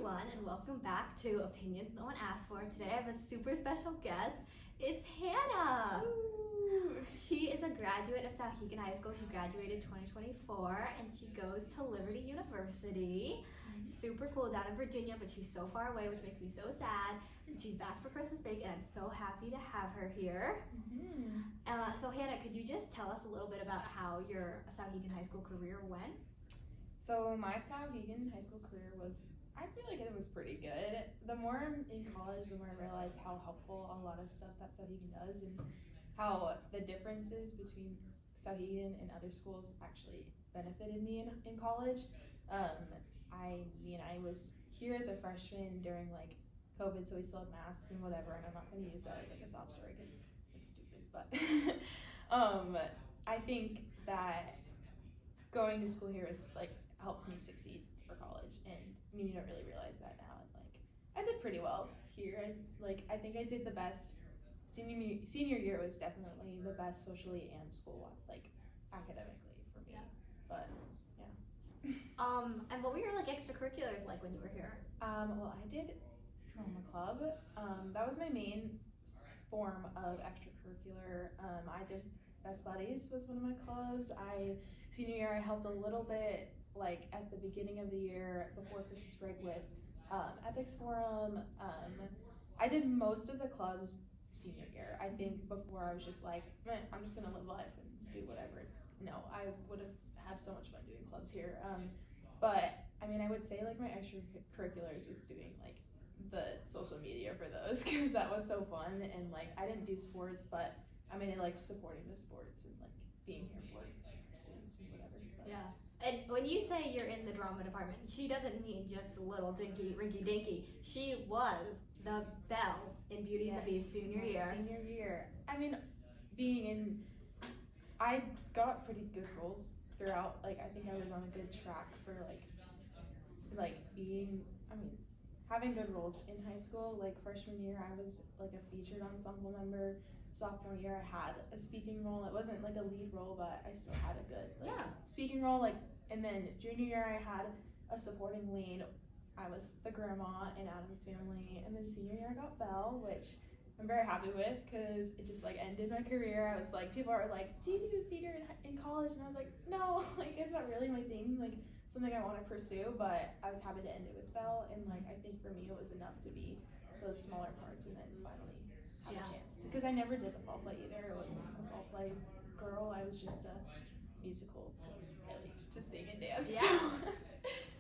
everyone, and welcome back to Opinions No One Asked For. Today I have a super special guest. It's Hannah. Ooh. She is a graduate of Souhegan High School. She graduated 2024, and she goes to Liberty University. Super cool, down in Virginia, but she's so far away, which makes me so sad. And she's back for Christmas break, and I'm so happy to have her here. So Hannah, could you just tell us a little bit about how your Souhegan High School career went? So my Souhegan High School career I feel like it was pretty good. The more I'm in college, the more I realize how helpful a lot of stuff that Souhegan does and how the differences between Souhegan and other schools actually benefited me in college. I was here as a freshman during like COVID, so we still had masks and whatever, and I'm not going to use that as like a sob story because it's stupid, but I think that going to school here has like helped me succeed for college, and I mean, you don't really realize that now, and like I did pretty well here. I think I did the best. Senior year was definitely the best socially and school like academically for me. Yeah. But yeah. And what were your like extracurriculars like when you were here? Well, I did drama club. That was my main form of extracurricular. I did Best Buddies was one of my clubs. Senior year I helped a little bit like at the beginning of the year before Christmas break with ethics forum. I did most of the clubs senior year. I think before I was just like, I'm just gonna live life and do whatever. No, I would have had so much fun doing clubs here. But I mean, I would say like my extracurriculars was doing like the social media for those because that was so fun, and like I didn't do sports, but I mean, I liked supporting the sports and like being here for students and whatever. But. Yeah. And when you say you're in the drama department, she doesn't mean just a little dinky, rinky dinky. She was the belle in Beauty and the Beast senior year. Senior year. I mean, I got pretty good roles throughout. Like, I think I was on a good track for having good roles in high school. Like freshman year, I was like a featured ensemble member. Sophomore year, I had a speaking role. It wasn't like a lead role, but I still had a good speaking role. And then junior year, I had a supporting lead. I was the grandma in Adam's Family. And then senior year, I got Belle, which I'm very happy with because it just like ended my career. I was like, people are like, do you do theater in college? And I was like, no, like it's not really my thing. Like something I want to pursue, but I was happy to end it with Belle. And like I think for me, it was enough to be those smaller parts and then finally have a chance to. Because I never did the fall play either. I wasn't a fall play girl. I was just a musicals because I liked to sing and dance. Yeah.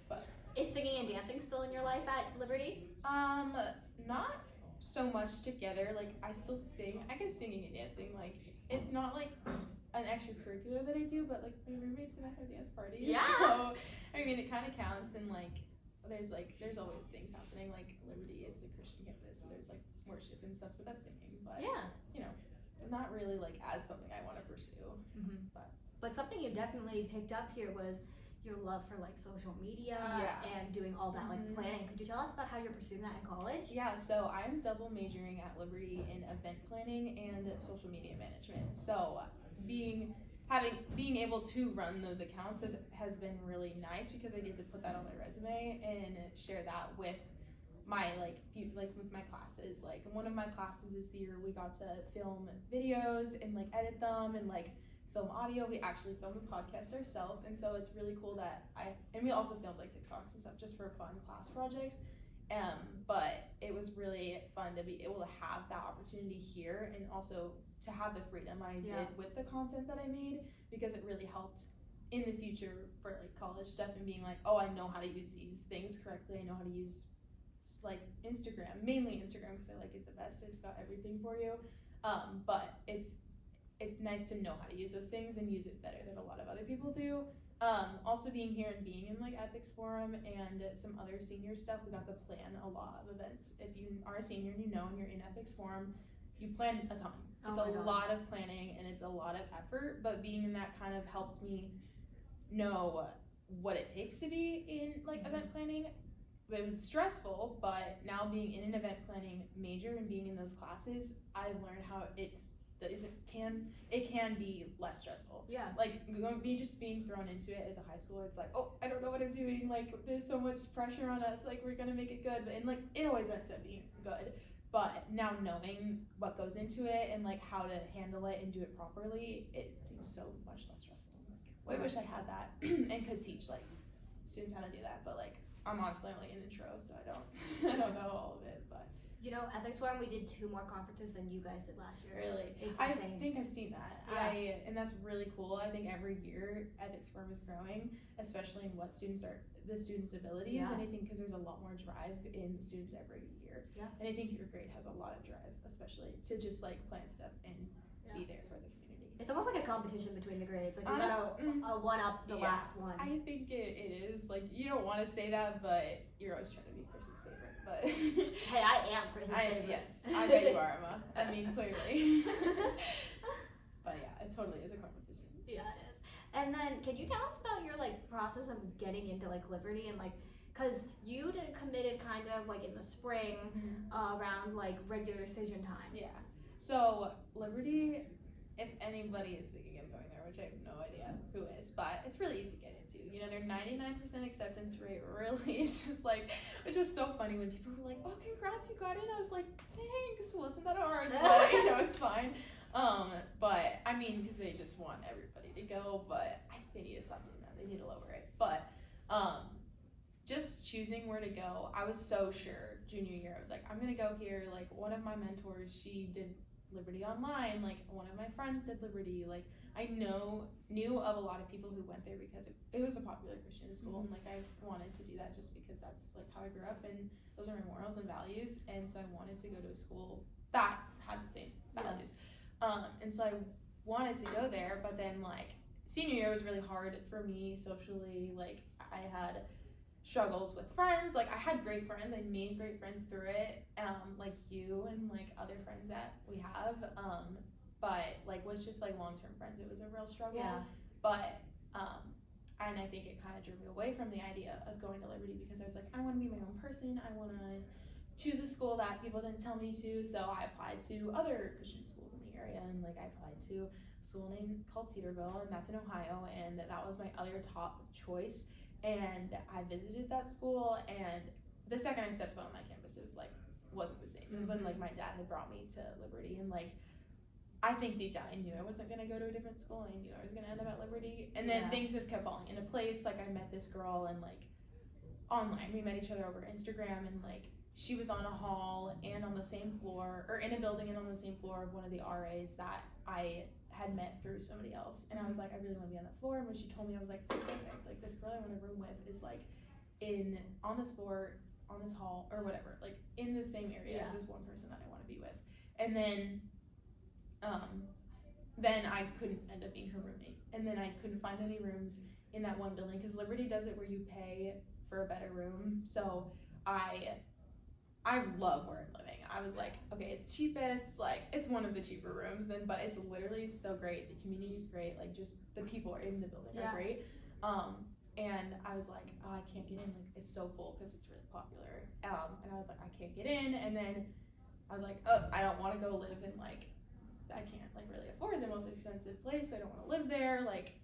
But is singing and dancing still in your life at Liberty? Not so much together. Like I still sing. I guess singing and dancing, like it's not like an extracurricular that I do, but like my roommates and I have dance parties. Yeah. So I mean, it kind of counts, and like there's always things happening. Like Liberty is a Christian campus, so there's like worship and stuff. So that's singing, but you know, not really like as something I want to pursue. Mm-hmm. But something you definitely picked up here was your love for like social media and doing all that like planning. Could you tell us about how you're pursuing that in college? Yeah, so I'm double majoring at Liberty in event planning and social media management. So being able to run those accounts has been really nice because I get to put that on my resume and share that with my with my classes. Like one of my classes this year, we got to film videos and like edit them and like film audio. We actually filmed a podcast ourselves, and so it's really cool that and we also filmed like TikToks and stuff just for fun class projects. But it was really fun to be able to have that opportunity here and also to have the freedom I did with the content that I made, because it really helped in the future for like college stuff and being like, oh, I know how to use these things correctly. I know how to use like Instagram, mainly Instagram because I like it the best. It's got everything for you. But it's nice to know how to use those things and use it better than a lot of other people do. Also being here and being in like ethics forum and some other senior stuff, we got to plan a lot of events. If you are a senior and you're in ethics forum, you plan a ton. It's a lot of planning and it's a lot of effort, but being in that kind of helped me know what it takes to be in like event planning. It was stressful, but now being in an event planning major and being in those classes, I learned how it's it can be less stressful. Yeah. Like me just being thrown into it as a high schooler, it's like, oh, I don't know what I'm doing. Like there's so much pressure on us. Like we're gonna make it good, and like it always ends up being good. But now knowing what goes into it and like how to handle it and do it properly, it seems so much less stressful. Like, I wish I had that and could teach like students how to do that. But like I'm honestly only an intro, so I don't know all of it. But You know, Ethics Forum, we did 2 more conferences than you guys did last year. really, It's I insane. think I've seen that. Yeah. And that's really cool. I think every year Ethics Forum is growing, especially in what the students' abilities. Yeah. And I think because there's a lot more drive in the students every year. Yeah. And I think your grade has a lot of drive, especially to just like plan stuff and be there for the community. It's almost like a competition between the grades. Like we Honest- gotta one up the last one. I think it is. Like you don't want to say that, but you're always trying to be Chris's favorite. But Hey, I am Chris's favorite. Yes, I bet you are, Emma. I mean, clearly. But yeah, it totally is a competition. Yeah, it is. And then, can you tell us about your like process of getting into like Liberty and like, cause you committed kind of like in the spring around like regular decision time. Yeah. So Liberty, if anybody is thinking of going there, which I have no idea who is, but it's really easy to get into. You know, their 99% acceptance rate really is just like, which was so funny when people were like, oh, congrats, you got in. I was like, thanks, wasn't that hard, but you know, it's fine. But I mean, because they just want everybody to go, but they need to stop doing that. They need to lower it. But just choosing where to go, I was so sure junior year. I was like, I'm gonna go here. Like one of my mentors, she did Liberty Online. Like one of my friends did Liberty. Like I knew of a lot of people who went there because it was a popular Christian school, and like I wanted to do that just because that's like how I grew up, and those are my morals and values, and so I wanted to go to a school that had the same values. And so I wanted to go there, but then like senior year was really hard for me socially. Like I had struggles with friends. Like I had great friends. I made great friends through it. Like you and like other friends that we have. But like was just like long-term friends. It was a real struggle. Yeah. But and I think it kind of drew me away from the idea of going to Liberty because I was like, I want to be my own person. I want to choose a school that people didn't tell me to. So I applied to other Christian schools in the area, and like I applied to a school called Cedarville, and that's in Ohio, and that was my other top choice. And I visited that school, and the second I stepped foot on that campus, it was like wasn't the same. It was when like my dad had brought me to Liberty, and like I think deep down I knew I wasn't gonna go to a different school. I knew I was gonna end up at Liberty, and then things just kept falling into place. Like I met this girl, and like online we met each other over Instagram, and like she was on a hall and on the same floor, or in a building and on the same floor of one of the RAs that I had met through somebody else. And I was like, I really want to be on that floor. And when she told me, I was like, perfect. Like this girl I want to room with is like on this floor, on this hall, or whatever, like in the same area as this one person that I want to be with. And then I couldn't end up being her roommate. And then I couldn't find any rooms in that one building because Liberty does it where you pay for a better room. So I love where I'm living. I was like, okay, it's cheapest, like it's one of the cheaper rooms, but it's literally so great. The community's great, like just the people in the building are great. And I was like, oh, I can't get in, like it's so full because it's really popular. And I was like, I can't get in, and then I was like, oh, I don't want to go live in like, I can't like really afford the most expensive place. I don't want to live there. Like,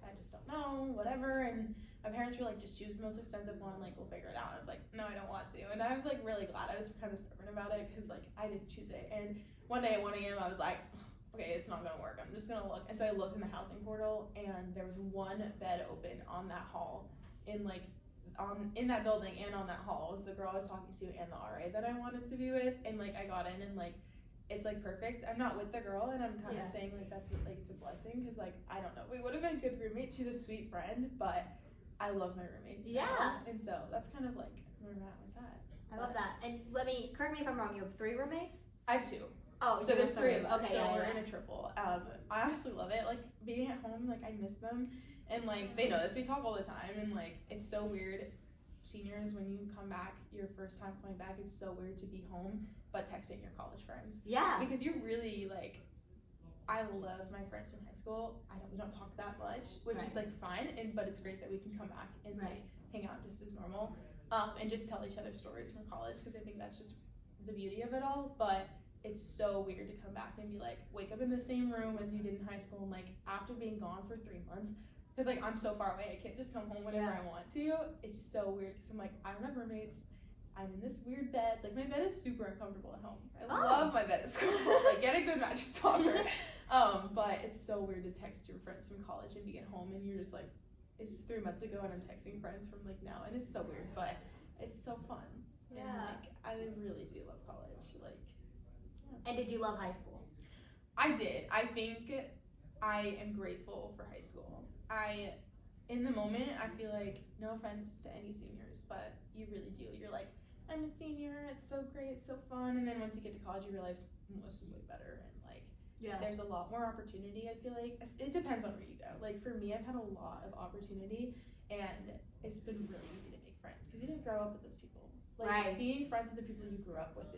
I just don't know, whatever. And my parents were like, just choose the most expensive one, like we'll figure it out. I was like, no, I don't want to. And I was like really glad. I was kind of stubborn about it because like I didn't choose it. And one day at 1 a.m. I was like, okay, it's not gonna work. I'm just gonna look. And so I looked in the housing portal, and there was one bed open on that hall, in that building and on that hall was the girl I was talking to and the RA that I wanted to be with. And like I got in, and like it's like perfect. I'm not with the girl, and I'm kind of saying like that's like it's a blessing because like I don't know, we would have been good roommates. She's a sweet friend, but I love my roommates. Yeah. And so that's kind of like where I'm at with that. I love that. And correct me if I'm wrong, you have 3 roommates? I have 2. Oh, so there's 3 of us. Okay, so we're in a triple. I honestly love it. Like being at home, like I miss them, and like they know this. We talk all the time, and like it's so weird. Seniors, when you come back, your first time coming back, it's so weird to be home, but texting your college friends. Yeah. Because you're really like, I love my friends from high school. We don't talk that much, which is like fine, but it's great that we can come back and like hang out just as normal, and just tell each other stories from college because I think that's just the beauty of it all. But it's so weird to come back and be like, wake up in the same room as you did in high school, and like after being gone for 3 months, because like I'm so far away, I can't just come home whenever I want to. It's so weird because I'm like, I don't have roommates. I'm in this weird bed. Like, my bed is super uncomfortable at home. I love my bed at school. Like, get a good mattress topper. But it's so weird to text your friends from college and you get home and you're just like, it's just 3 months ago and I'm texting friends from like now, and it's so weird, but it's so fun. Yeah. And like, I really do love college. Like, yeah. And did you love high school? I did. I think I am grateful for high school. In the moment, I feel like, no offense to any seniors, but you really do. You're like, I'm a senior, it's so great, it's so fun, and then once you get to college, you realize, this is way better, and like, there's a lot more opportunity, I feel like. It depends on where you go. Like, for me, I've had a lot of opportunity, and it's been really easy to make friends, because you didn't grow up with those people. Like, being friends with the people you grew up with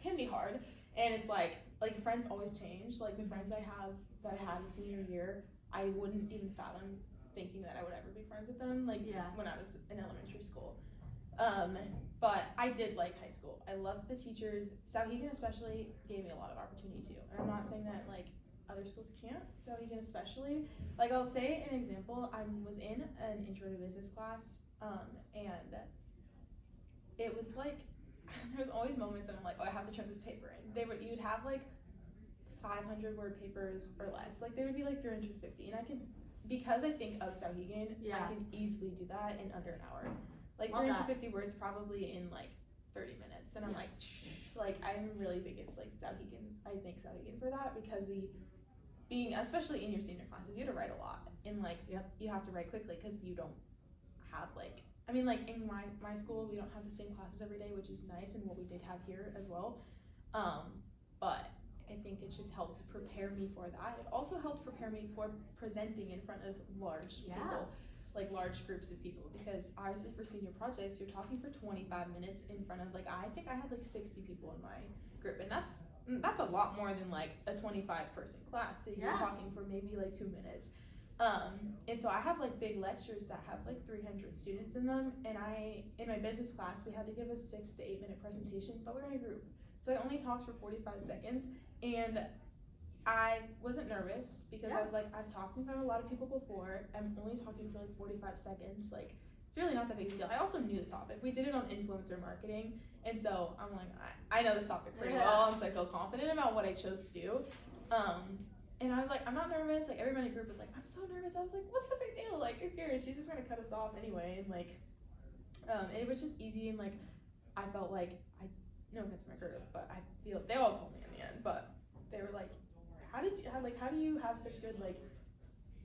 can be hard, and it's like friends always change. Like, the friends that I had in senior year, I wouldn't even fathom thinking that I would ever be friends with them, like, when I was in elementary school. But I did like high school. I loved the teachers. Souhegan especially gave me a lot of opportunity too. And I'm not saying that like other schools can't. Souhegan especially. Like, I'll say an example. I was in an intro to business class, and it was like, there was always moments and I'm like, oh, I have to turn this paper in. You'd have like 500 word papers or less. Like, they would be like 350, and because I think of Souhegan, I can easily do that in under an hour. Like, 350 words probably in like 30 minutes. And I'm like, I really think it's like I thank Souhegan for that, because especially in your senior classes, you have to write a lot. And like, you have to write quickly because you don't have like, I mean, like in my school, we don't have the same classes every day, which is nice, and what we did have here as well. But I think it just helps prepare me for that. It also helped prepare me for presenting in front of large people, like large groups of people, because obviously for senior projects, you're talking for 25 minutes in front of I think I had like 60 people in my group, and that's a lot more than like a 25 person class. So you're talking for maybe like 2 minutes. And so I have like big lectures that have like 300 students in them, and in my business class, we had to give a 6 to 8 minute presentation, but we're in a group. So I only talked for 45 seconds, and I wasn't nervous because I was like, I've talked in front of a lot of people before. I'm only talking for like 45 seconds. Like, it's really not that big of a deal. I also knew the topic. We did it on influencer marketing, and so I'm like, I know this topic pretty well, and so I feel confident about what I chose to do. And I was like, I'm not nervous. Like, everybody in the group was like, I'm so nervous. I was like, what's the big deal? Like, who cares? She's just gonna cut us off anyway. And like, it was just easy, and like, I felt like no offense to my group, but I feel they all told me in the end, but they were like, how do you have such good like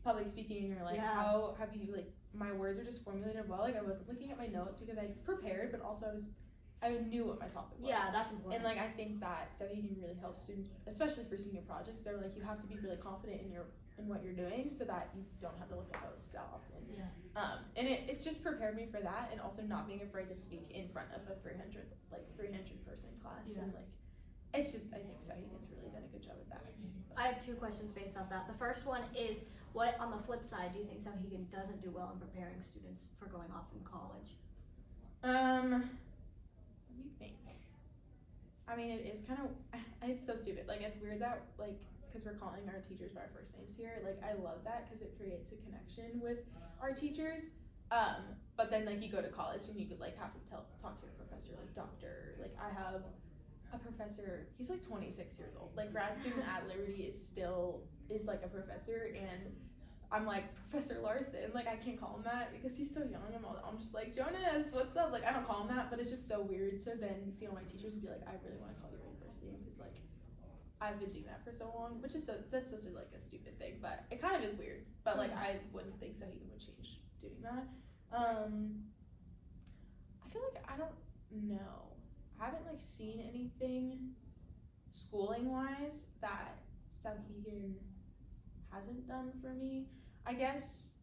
public speaking, or like how have you like, my words are just formulated well. Like, I wasn't looking at my notes because I prepared, but also I knew what my topic was. Yeah, that's important. And like, I think that Souhegan really helps students, especially for senior projects. They're like, you have to be really confident in what you're doing, so that you don't have to look at those that often. And it's just prepared me for that, and also not being afraid to speak in front of a 300 person class. And like, it's just, I think Souhegan's really done a good job with that. I have 2 questions based off that. The first one is, what on the flip side do you think Souhegan doesn't do well in preparing students for going off in college? Let me think. I mean, it is kind of, it's so stupid. Like, it's weird that like, because we're calling our teachers by our first names here. Like, I love that because it creates a connection with our teachers. But then like, you go to college and you could like have to talk to your professor like doctor. Like, I have a professor, he's like 26 years old. Like, grad student at Liberty is like a professor, and I'm like, Professor Larson. Like, I can't call him that because he's so young. I'm just like, Jonas, what's up? Like, I don't call him that, but it's just so weird to then see all my teachers and be like, I really want to call you my first name, because like, I've been doing that for so long, which is that's such a like a stupid thing, but it kind of is weird. But like, I wouldn't think Souhegan would change doing that. I feel like, I don't know. I haven't like seen anything schooling wise that Souhegan hasn't done for me. I guess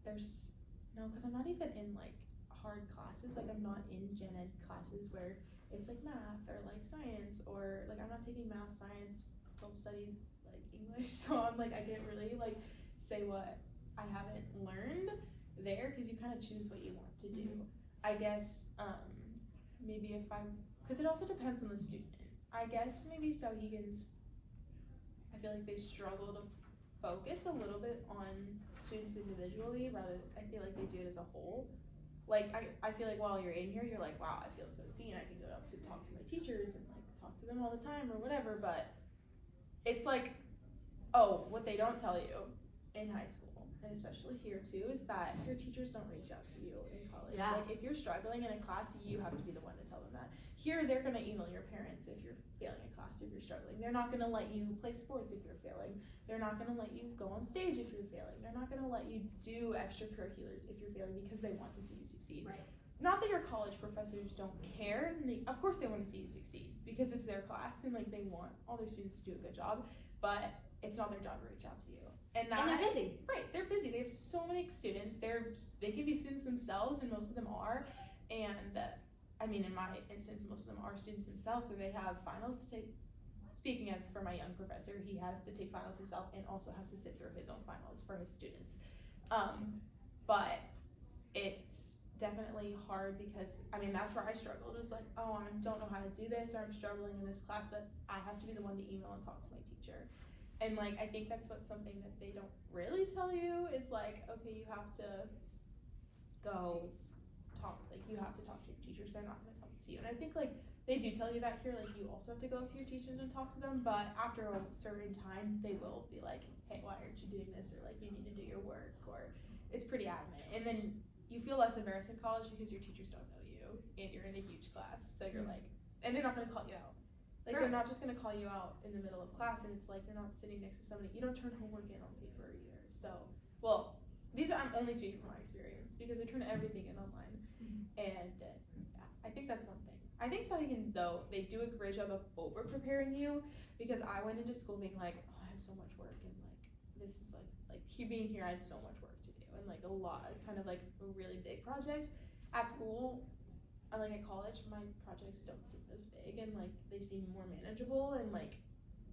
there's no, because I'm not even in like hard classes. Like, I'm not in gen ed classes where it's like math or like science, or like, I'm not taking math, science, home studies, like English. So I'm like, I can't really like say what I haven't learned there, because you kind of choose what you want to do. I guess maybe because it also depends on the student. I guess maybe Souhegan's, I feel like they struggle to focus a little bit on students individually rather, I feel like they do it as a whole. Like, I feel like while you're in here, you're like, wow, I feel so seen. I can go up to talk to my teachers and like talk to them all the time or whatever, but it's like, oh, what they don't tell you in high school, and especially here too, is that your teachers don't reach out to you in college. Yeah. Like, if you're struggling in a class, you have to be the one to tell them that. Here, they're gonna email your parents if you're failing a class, if you're struggling. They're not gonna let you play sports if you're failing. They're not gonna let you go on stage if you're failing. They're not gonna let you do extracurriculars if you're failing because they want to see you succeed. Right. Not that your college professors don't care, and of course they want to see you succeed because it's their class and like they want all their students to do a good job, but it's not their job to reach out to you. And they're busy. Right, they're busy. They have so many students. They can be students themselves, and most of them are. And I mean, in my instance, most of them are students themselves, so they have finals to take. Speaking as for my young professor, he has to take finals himself and also has to sit through his own finals for his students. But it's definitely hard because, I mean, that's where I struggled. It was like, oh, I don't know how to do this, or I'm struggling in this class, but I have to be the one to email and talk to my teacher. And like, I think that's what's something that they don't really tell you is like, okay, you have to go talk, like you have to talk to your teachers, they're not gonna come to you. And I think like, they do tell you that here, like you also have to go to your teachers and talk to them, but after a certain time, they will be like, hey, why aren't you doing this? Or like, you need to do your work, or it's pretty adamant. And then you feel less embarrassed in college because your teachers don't know you and you're in a huge class. So you're like, and they're not gonna call you out. Like, they're not just gonna call you out in the middle of class and it's like, you're not sitting next to somebody, you don't turn homework in on paper either. So, well, I'm only speaking from my experience because I turn everything in online. And I think that's one thing. I think Souhegan, though, they do a great job of over preparing you because I went into school being like, oh, I have so much work and like, this is like being here, I have so much work to do and like a lot, kind of like really big projects. At school, like at college, my projects don't seem this big and like they seem more manageable and like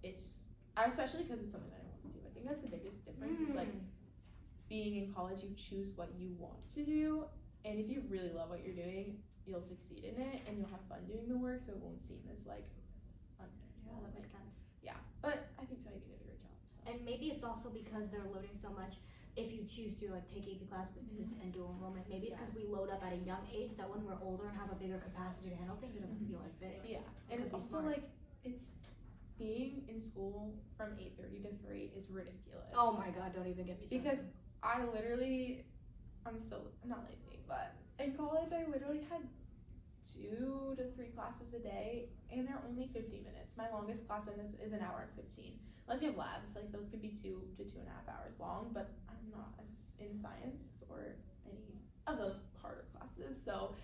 it's, especially because it's something that I want to do. I think that's the biggest difference is like being in college, you choose what you want to do, and if you really love what you're doing, you'll succeed in it and you'll have fun doing the work, so it won't seem as like unmanageable. Yeah, that makes sense. Yeah, but I think Souhegan did a great job. So. And maybe it's also because they're loading so much. If you choose to like take AP classes and dual enrollment, maybe it's because we load up at a young age that when we're older and have a bigger capacity to handle things, it doesn't feel as big. Yeah, and it's also like it's being in school from 8:30 to 3 is ridiculous. Oh my god, don't even get me started. Because I literally, I'm not lazy, but in college I literally had 2 to 3 classes a day, and they're only 50 minutes. My longest class in this is an hour and 15. Unless you have labs, like those could be 2 to 2.5 hours long, but I'm not in science or any of those harder classes, so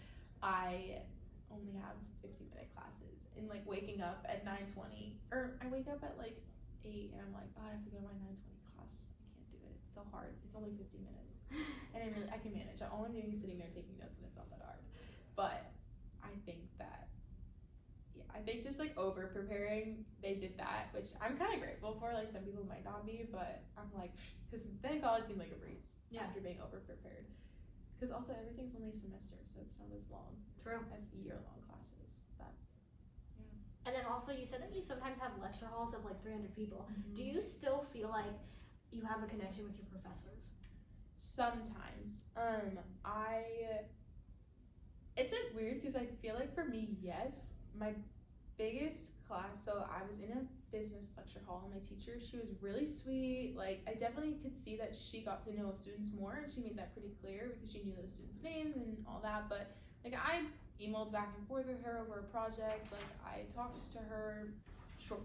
I only have 50-minute classes. And like waking up at 9:20, or I wake up at like 8 and I'm like, oh, I have to go to my 9:20 class. I can't do it. It's so hard. It's only 50 minutes. And I can manage. All I'm doing is sitting there taking notes and it's not that hard. But I think that, I think just like over preparing, they did that, which I'm kind of grateful for. Like some people might not be, but I'm like, because then college seemed like a breeze after being over prepared. Because also everything's only a semester, so it's not as long. True. As year-long classes. But and then also you said that you sometimes have lecture halls of like 300 people. Do you still feel like you have a connection with your professors? Sometimes. It's like weird because I feel like for me, yes, my biggest class, so I was in a business lecture hall and my teacher, she was really sweet. Like I definitely could see that she got to know students more and she made that pretty clear because she knew the students' names and all that. But like I emailed back and forth with her over a project, like I talked to her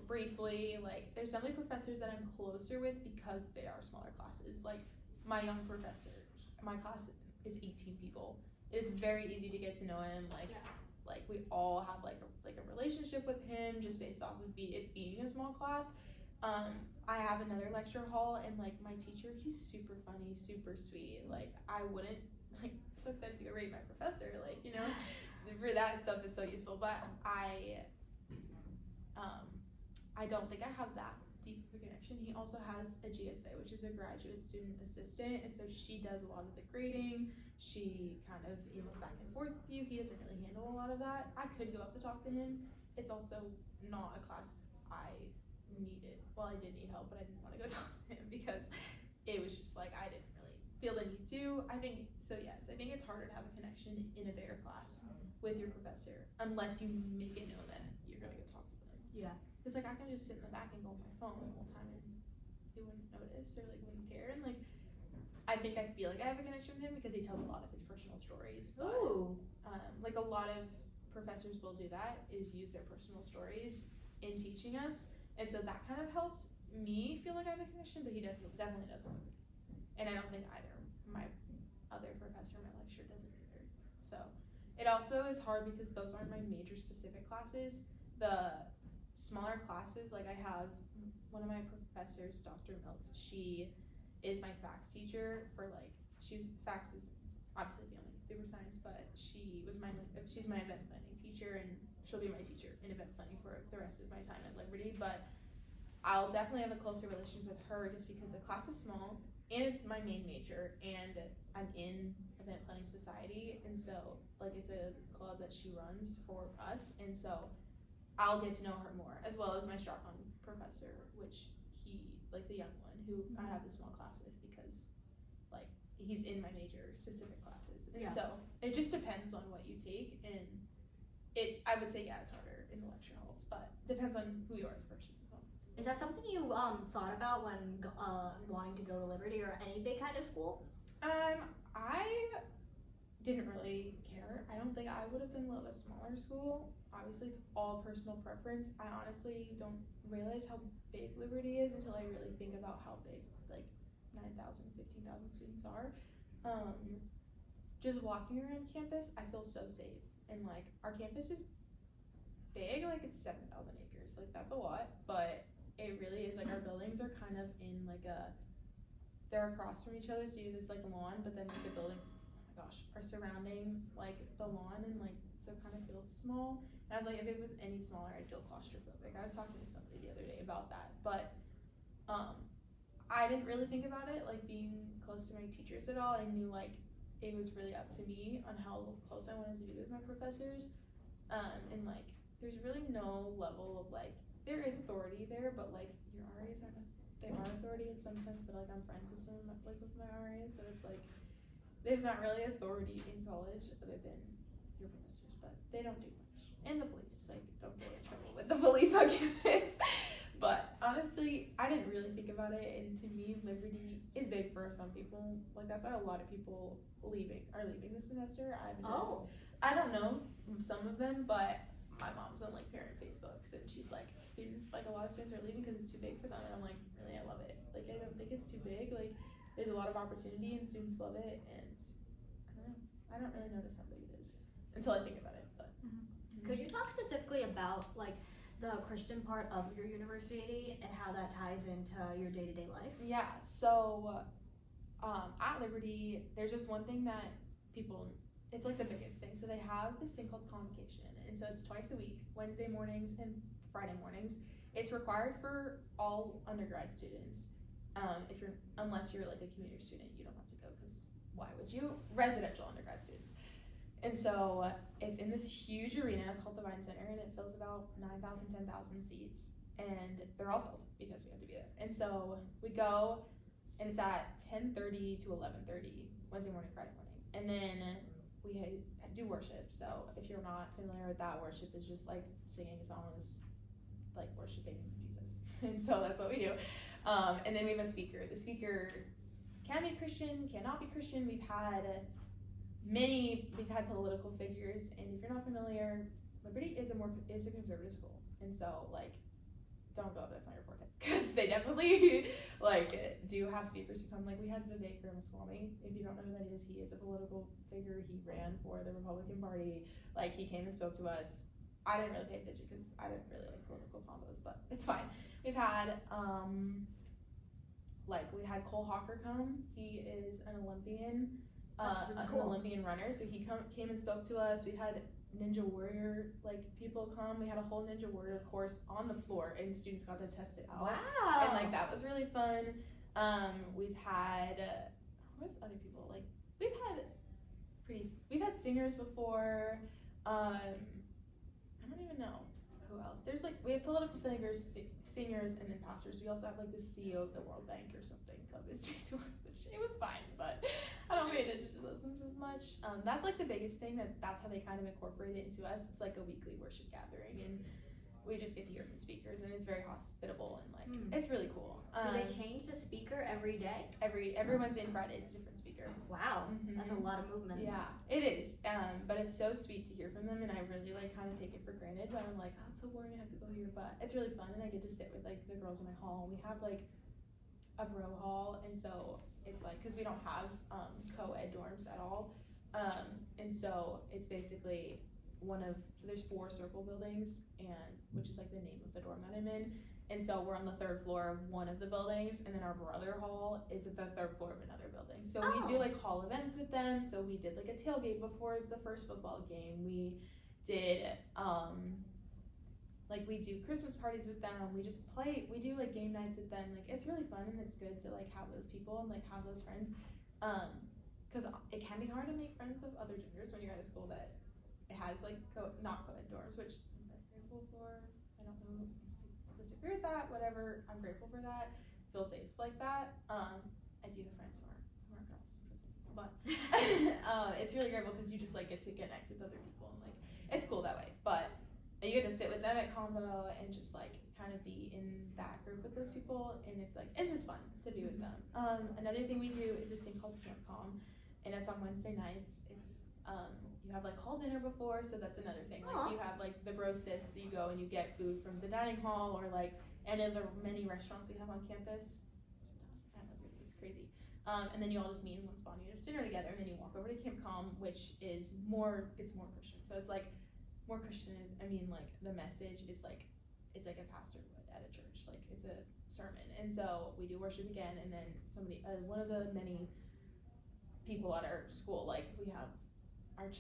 briefly. Like there's definitely professors that I'm closer with because they are smaller classes. Like my young professor, my class is 18 people. It is very easy to get to know him. Like we all have like a relationship with him just based off of it being a small class. I have another lecture hall and like my teacher, he's super funny, super sweet. Like I wouldn't, like I'm so excited to go rate my professor, like, you know, for that stuff is so useful. But I don't think I have that deep of a connection. He also has a GSA, which is a graduate student assistant, and so she does a lot of the grading. She kind of emails back and forth with you. He doesn't really handle a lot of that. I could go up to talk to him it's also not a class I needed. Well, I did need help, but I didn't want to go talk to him because it was just like I didn't really feel the need to. I think so. Yes, I think it's harder to have a connection in a bigger class with your professor unless you make it known that you're gonna go talk to them. Yeah. Because like I can just sit in the back and go on my phone the whole time and he wouldn't notice or like wouldn't care. And like I think I feel like I have a connection with him because he tells a lot of his personal stories. But, Ooh. like a lot of professors will do that is use their personal stories in teaching us, and so that kind of helps me feel like I have a connection. But he definitely doesn't, and I don't think either my other professor in my lecture doesn't either. So it also is hard because those aren't my major specific classes. The smaller classes, like I have one of my professors, Dr. Miltz, she is my fax teacher for like, fax is obviously beyond like super science, but she's my event planning teacher, and she'll be my teacher in event planning for the rest of my time at Liberty. But I'll definitely have a closer relationship with her just because the class is small and it's my main major, and I'm in event planning society, and so like it's a club that she runs for us, and so I'll get to know her more, as well as my Strachan professor, which he, like the young one, who I have the small class with because, like, he's in my major specific classes. And so, it just depends on what you take, and I would say, yeah, it's harder in the lecture halls, but depends on who you are as a person. So. Is that something you thought about when wanting to go to Liberty or any big kind of school? I didn't really care. I don't think I would have done well at a smaller school. Obviously, it's all personal preference. I honestly don't realize how big Liberty is until I really think about how big, like, 9,000, 15,000 students are. Just walking around campus, I feel so safe. And, like, our campus is big, like, it's 7,000 acres. Like, that's a lot, but it really is, like, our buildings are kind of in, like, they're across from each other, so you have this, like, lawn, but then, like, the buildings, oh my gosh, are surrounding, like, the lawn, and, like, so it kind of feels small. And I was like, if it was any smaller, I'd feel claustrophobic. I was talking to somebody the other day about that, but I didn't really think about it, like, being close to my teachers at all. I knew, like, it was really up to me on how close I wanted to be with my professors, and, like, there's really no level of, like, there is authority there, but, like, your RAs they are authority in some sense, but, like, I'm friends with some, like, with my RAs, so it's, like, there's not really authority in college other than your professors, but they don't do much. And the police, like, don't get in trouble with the police on campus. But honestly, I didn't really think about it, and to me, Liberty is big for some people. Like, that's why a lot of people are leaving this semester. I don't know some of them, but my mom's on, like, parent Facebooks, and she's like, a lot of students are leaving because it's too big for them, and I'm like, really, I love it. Like, I don't think it's too big. Like, there's a lot of opportunity, and students love it, and I don't really notice how big it is until I think about it. But Could you talk specifically about, like, the Christian part of your university and how that ties into your day-to-day life? Yeah, so at Liberty, there's just one thing that it's like the biggest thing. So they have this thing called convocation, and so it's twice a week, Wednesday mornings and Friday mornings. It's required for all undergrad students. Unless you're like a commuter student, you don't have to go because why would you? Residential undergrad students. And so it's in this huge arena called the Vine Center, and it fills about 9,000, 10,000 seats, and they're all filled because we have to be there. And so we go, and it's at 10:30 to 11:30 Wednesday morning, Friday morning, and then we do worship. So if you're not familiar with that, worship is just like singing songs, like worshiping Jesus, and so that's what we do. And then we have a speaker. The speaker can be Christian, cannot be Christian. We've had political figures, and if you're not familiar, Liberty is a conservative school, and so, like, don't go if that's not your forte, because they definitely like do have speakers who come. Like, we had Vivek Ramaswamy. If you don't know who that is, he is a political figure. He ran for the Republican Party. Like, he came and spoke to us. I didn't really pay attention because I didn't really like political combos, but it's fine. We've had we had Cole Hawker come. He is an Olympian. Really cool. An Olympian runner, so he came and spoke to us. We had Ninja Warrior people come. We had a whole Ninja Warrior course on the floor, and students got to test it out. Wow! And that was really fun. We've had what's other people like? We've had singers before. I don't even know we have political figures, singers, and then pastors. We also have like the CEO of the World Bank or something come and speak to us, which it was fine, but I don't pay attention to those things as much. That's like the biggest thing, that's how they kind of incorporate it into us. It's like a weekly worship gathering, and we just get to hear from speakers, and it's very hospitable, and like it's really cool. Do they change the speaker every day? Every Wednesday and Friday it's a different speaker. Wow, that's a lot of movement. Yeah, it is. But it's so sweet to hear from them, and I really like kind of take it for granted. But I'm like, oh, it's so boring, I have to go here. But it's really fun, and I get to sit with like the girls in my hall. We have like a bro hall, and so it's like, because we don't have co-ed dorms at all, and so it's basically so there's 4 circle buildings, and which is like the name of the dorm that I'm in. And so we're on the 3rd floor of one of the buildings, and then our brother hall is at the 3rd floor of another building. So we do like hall events with them. So we did like a tailgate before the first football game. We did like we do Christmas parties with them. We just play. We do like game nights with them. Like it's really fun, and it's good to like have those people and like have those friends. Because it can be hard to make friends of other genders when you're at a school that it has like not co-ed dorms, which I'm very grateful for. I don't know. Disagree with that, whatever, I'm grateful for that, feel safe like that. I do have friends who are girls, but it's really grateful because you just like get to connect with other people, and like it's cool that way. But you get to sit with them at combo and just like kind of be in that group with those people, and it's just fun to be with them. Another thing we do is this thing called Camp Com, and it's on Wednesday nights. It's you have like hall dinner before, so that's another thing. Like you have like the bro sis, you go and you get food from the dining hall, or like any of the many restaurants we have on campus. It's crazy. And then you all just meet in one spot and you have dinner together, and then you walk over to Camp Com, which is more Christian. So it's like more Christian. I mean, like the message is like it's like a pastor would at a church, like it's a sermon. And so we do worship again, and then one of the many people at our school, like we have our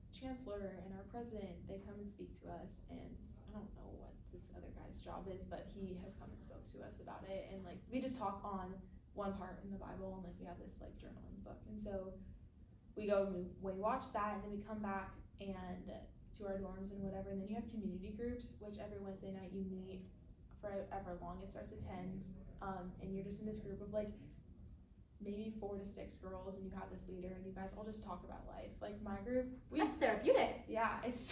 chancellor and our president, they come and speak to us, and I don't know what this other guy's job is, but he has come and spoke to us about it, and like we just talk on one part in the Bible, and like we have this like journaling book, and so we go and we watch that, and then we come back and to our dorms and whatever, and then you have community groups, which every Wednesday night you meet forever long. It starts at 10, and you're just in this group of like maybe 4 to 6 girls, and you have this leader, and you guys all just talk about life. Like my group, that's therapeutic. Yeah, it's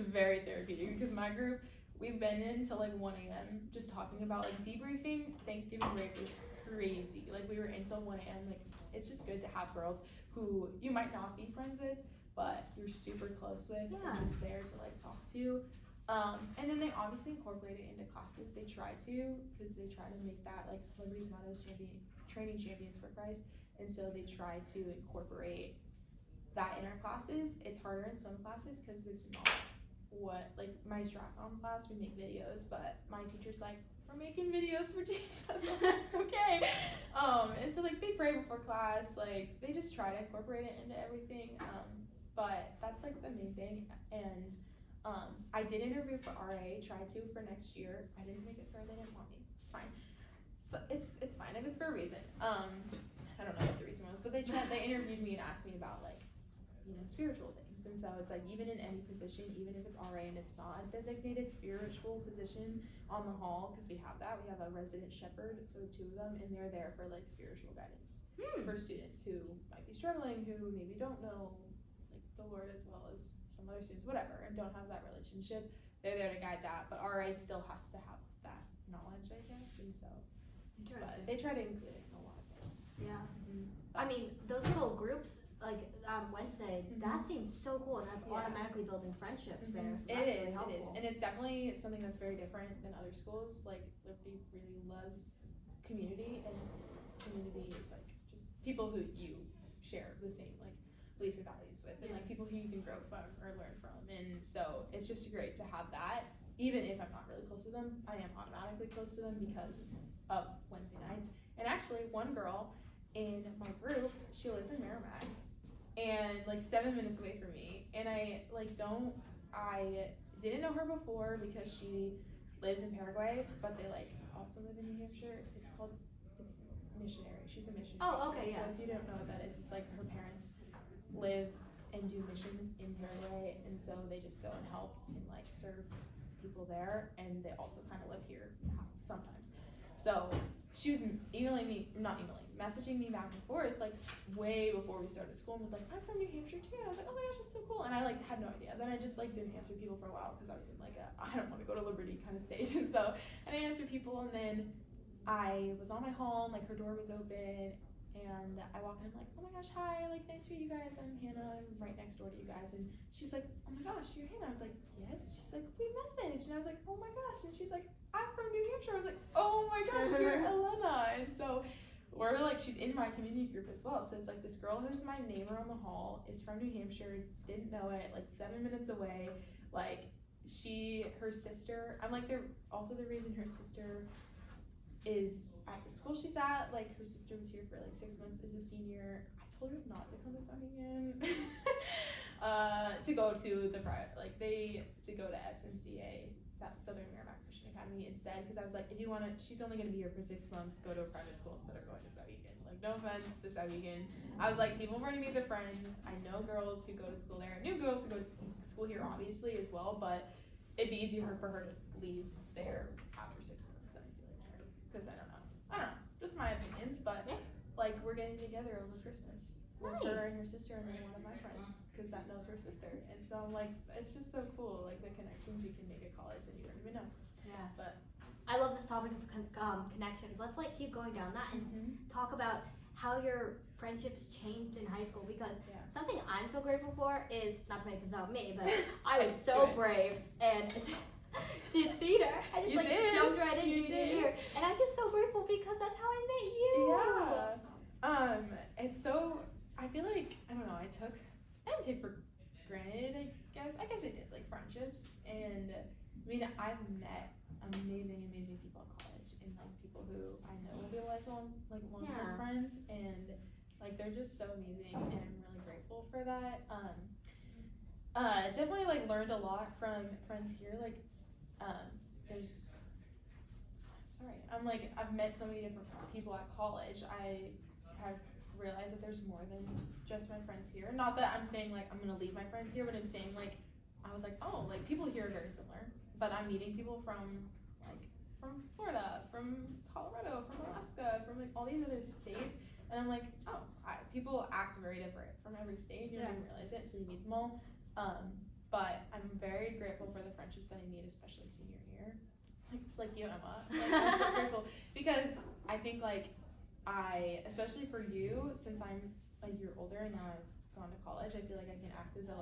very therapeutic, because my group, we've been in till like 1 a.m. just talking about like debriefing. Thanksgiving break was crazy. Like we were in till 1 a.m. Like it's just good to have girls who you might not be friends with, but you're super close with, and just there to like talk to. And then they obviously incorporate it into classes. They try to, because they try to make that like Liberty's motto is training champions for Christ, and so they try to incorporate that in our classes. It's harder in some classes because it's not what, like my strap-on class, we make videos, but my teacher's like, we're making videos for Jesus. Okay. And so like they pray before class, like they just try to incorporate it into everything. But that's like the main thing. And I did interview for RA, tried to for next year. I didn't make it further, they didn't want me. It's fine. It's fine. It was for a reason. I don't know what the reason was, but they interviewed me and asked me about like, spiritual things. And so it's like, even in any position, even if it's RA and it's not a designated spiritual position on the hall, because we have a resident shepherd, so 2 of them, and they're there for like spiritual guidance for students who might be struggling, who maybe don't know like the Lord as well as some other students, whatever, and don't have that relationship. They're there to guide that, but RA still has to have that knowledge, I guess, and so. But they try to include it in a lot of things. Yeah. I mean, those little groups, like Wednesday, that seems so cool, and that's automatically building friendships there. So it is, and it's definitely something that's very different than other schools. Like Liberty really loves community, and community is like just people who you share the same like beliefs and values with, and like people who you can grow from or learn from. And so it's just great to have that. Even if I'm not really close to them, I am automatically close to them because of Wednesday nights. And actually, one girl in my group, she lives in Merrimack, and like 7 minutes away from me. And I didn't know her before because she lives in Paraguay, but they like also live in New Hampshire. It's missionary. She's a missionary. Oh, okay, yeah. So if you don't know what that is, it's like her parents live and do missions in Paraguay, and so they just go and help and like serve people there, and they also kind of live here sometimes. So she was messaging me back and forth like way before we started school, and was like, I'm from New Hampshire too. And I was like, oh my gosh, that's so cool. And I like had no idea. Then I just like didn't answer people for a while because I was in like a I don't want to go to Liberty kind of stage. And so I didn't answer people, and then I was on my home, like her door was open, and I walk in, I'm like, oh my gosh, hi, like nice to meet you guys. I'm Hannah. I'm right next door to you guys. And she's like, oh my gosh, you're Hannah. I was like, yes. She's like, we messaged. And I was like, oh my gosh. And she's like, I'm from New Hampshire. I was like, oh my gosh, you're Elena. And so we're like, she's in my community group as well. So it's like this girl who's my neighbor on the hall is from New Hampshire, didn't know it, like 7 minutes away. Like her sister, I'm like, they're also the reason her sister is at the school she's at. Like her sister was here for like 6 months as a senior. I told her not to come to Souhegan to go to the private, like to go to SMCA, Southern Merrimack Christian Academy instead, because I was like, if you want to, she's only going to be here for 6 months, go to a private school instead of going to Souhegan. Like no offense to Souhegan. I was like, people want to meet their friends. I know girls who go to school there, I knew girls who go to school here obviously as well, but it'd be easier for her to leave there after 6 months than I feel like here, because I don't know, just my opinions, but like we're getting together over Christmas with her and her sister and then one of my friends, because that knows her sister, and so I'm like, it's just so cool, like the connections you can make at college that you don't even know. Yeah. But I love this topic of connections. Let's like keep going down that and talk about how your friendships changed in high school, because something I'm so grateful for is, not to make this about me, but I was so brave and did theater. I just jumped right in junior year, and I'm just so grateful because that's how I met you. It's so, I feel like, I don't know, I didn't take for granted, I guess I did, like friendships, and I mean, I've met amazing people at college, and like people who I know will be long-term friends, and like they're just so amazing, and I'm really grateful for that. Definitely like learned a lot from friends here, like I've met so many different people at college. I have realized that there's more than just my friends here. Not that I'm saying like I'm gonna leave my friends here, but I'm saying like I was like, oh, like people here are very similar, but I'm meeting people from Florida, from Colorado, from Alaska, from like all these other states, and I'm like, oh, people act very different from every state. You don't even realize it until you meet them all. But I'm very grateful for the friendships that I made, especially senior year. Like you, Emma. Like, I'm so grateful because I think like especially for you, since I'm a year older and now I've gone to college, I feel like I can act as a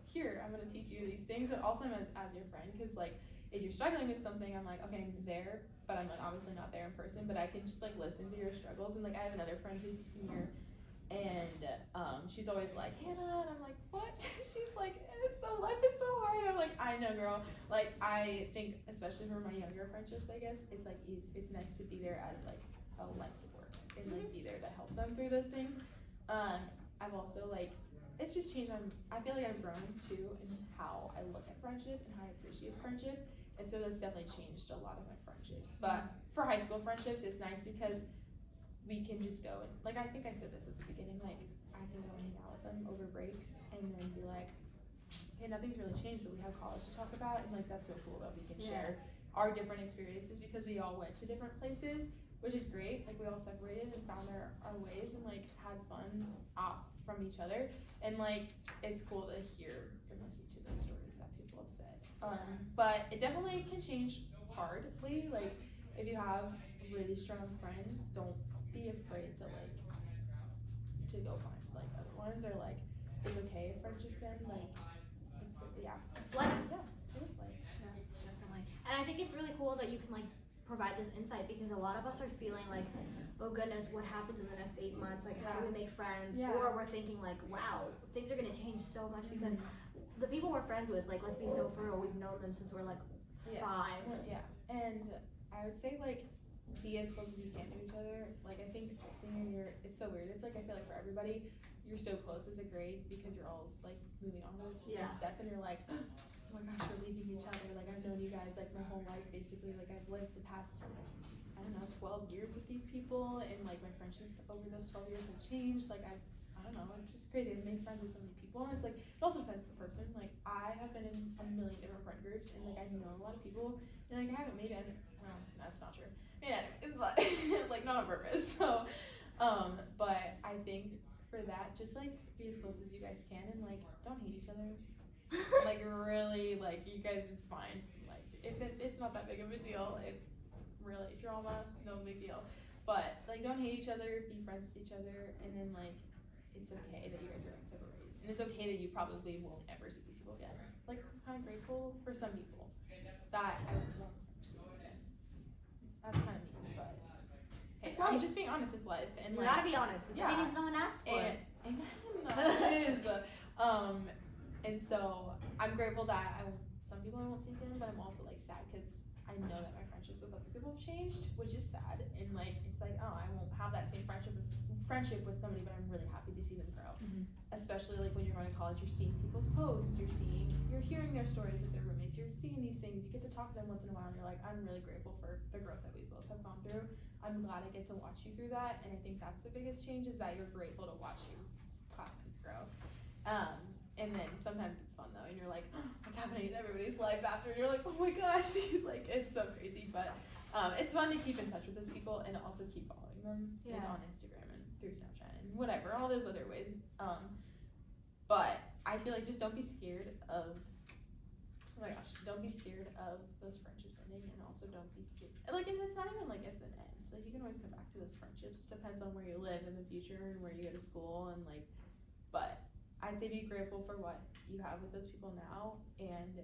here, I'm gonna teach you these things, but also as your friend, because like if you're struggling with something, I'm like, okay, I'm there, but I'm like obviously not there in person, but I can just like listen to your struggles. And like I have another friend who's a senior, and she's always like, Hannah, and I'm like, what? She's like, life is so hard. I'm like, I know, girl. Like I think especially for my younger friendships, I guess it's like it's nice to be there as like a life support and like be there to help them through those things. I've also like, it's just changed. I feel like I've grown too in how I look at friendship and how I appreciate friendship, and so that's definitely changed a lot of my friendships. But for high school friendships, it's nice because we can just go and like, I think I said this at the beginning, like I can go and hang out with them over breaks and then be like, hey, nothing's really changed, but we have college to talk about, and like that's so cool that we can share our different experiences, because we all went to different places, which is great. Like we all separated and found our ways and like had fun from each other, and like it's cool to hear and listen to those stories that people have said. But it definitely can change hardly. Like if you have really strong friends, don't be afraid to go find like other ones, or like it's okay if friendships end. Like it's life. Yeah, it is life. Yeah, definitely. And I think it's really cool that you can like provide this insight, because a lot of us are feeling like, oh goodness, what happens in the next 8 months? Like how do we make friends? Or we're thinking like, wow, things are gonna change so much because the people we're friends with, like let's be so for real, we've known them since we're like 5. And I would say like be as close as you can to each other. Like I think senior year, it's so weird. It's like I feel like for everybody, you're so close as a grade because you're all like moving on to this next step, and you're like, oh my gosh, we're leaving each other. Like I've known you guys like my whole life basically. Like I've lived the past, I don't know, 12 years with these people, and like my friendships over those 12 years have changed. Like I've I don't know, it's just crazy. I've made friends with so many people, and it's like, it also depends on the person. Like, I have been in a million different friend groups, and like, I know a lot of people, and like, I haven't made any, well, that's not true. Made enemies, but like, not on purpose. So, but I think for that, just like, be as close as you guys can, and like, don't hate each other. Like, really, like, you guys, it's fine. Like, if it's not that big of a deal. If really drama, no big deal. But like, don't hate each other, be friends with each other, and then like, it's okay that you guys are in separate ways, and it's okay that you probably won't ever see these people again. Like, I'm kind of grateful for some people that I won't ever see again. That's kind of mean, but hey, It's I'm life. just being honest. It's life, and You like, gotta be honest. It's yeah. opinion someone asked for. And it is. And so I'm grateful that some people I won't see again, but I'm also like sad because I know that my friendships with other people have changed, which is sad. And like, it's like, oh, I won't have that same friendship with somebody, but I'm really happy to see them grow. Mm-hmm. Especially like when you're going to college, you're seeing people's posts, you're hearing their stories with their roommates, you're seeing these things, you get to talk to them once in a while, and you're like, I'm really grateful for the growth that we both have gone through. I'm glad I get to watch you through that, and I think that's the biggest change, is that you're grateful to watch your classmates grow. And then sometimes it's fun though, and you're like, oh, what's happening in everybody's life after, and you're like, oh my gosh, like, it's so crazy. But it's fun to keep in touch with those people and also keep following them on Instagram and through Snapchat and whatever, all those other ways. But I feel like just don't be scared of, oh my gosh, don't be scared of those friendships ending, and also don't be scared, like, and it's not even like it's an end, like, you can always come back to those friendships. Depends on where you live in the future and where you go to school, and like, but I'd say be grateful for what you have with those people now, and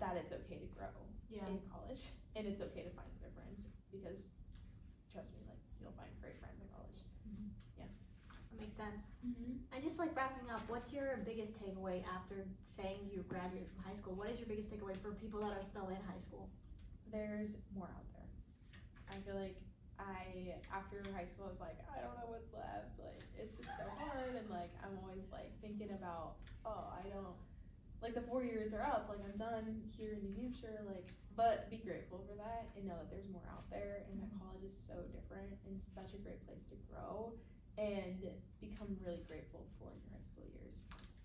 that it's okay to grow in college, and it's okay to find other friends, because trust me, like, you'll find great friends in college. Mm-hmm. Yeah. That makes sense. Mm-hmm. And just like wrapping up, what's your biggest takeaway after saying you graduated from high school? What is your biggest takeaway for people that are still in high school? There's more out there. I feel like after high school, I was like, I don't know what's left. Like, it's just so hard, and like, I'm always like thinking about, oh, I don't, like, the 4 years are up, like, I'm done here in New Hampshire, like, but be grateful for that and know that there's more out there, and that college is so different and such a great place to grow, and become really grateful for your high school years.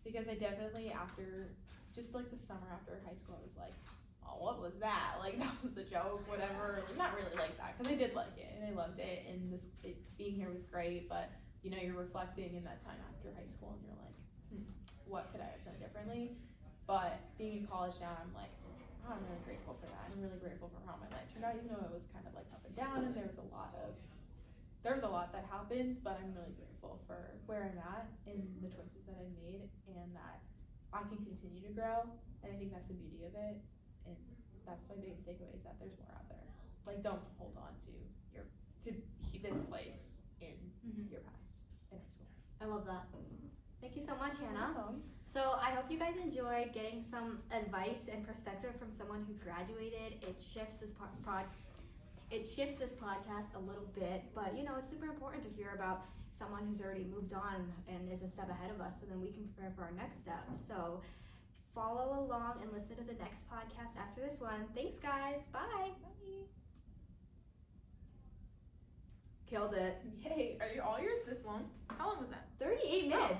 Because I definitely, after, just like the summer after high school, I was like, oh, what was that? Like, that was a joke, whatever. Like, not really like that, because I did like it, and I loved it, and being here was great, but, you know, you're reflecting in that time after high school, and you're like, what could I have done differently? But being in college now, I'm like, oh, I'm really grateful for that. I'm really grateful for how my life turned out, even though it was kind of like up and down, and there was a lot that happened, but I'm really grateful for where I'm at and the choices that I've made, and that I can continue to grow, and I think that's the beauty of it. And that's my biggest takeaway, is that there's more out there. Like, don't hold on to this place in your past in high school. I love that. Thank you so much, Hannah. Welcome. So I hope you guys enjoyed getting some advice and perspective from someone who's graduated. It shifts this podcast a little bit, but you know, it's super important to hear about someone who's already moved on and is a step ahead of us, so then we can prepare for our next step. So follow along and listen to the next podcast after this one. Thanks, guys. Bye. Bye. Killed it. Yay. Are all yours this long? How long was that? 38 minutes.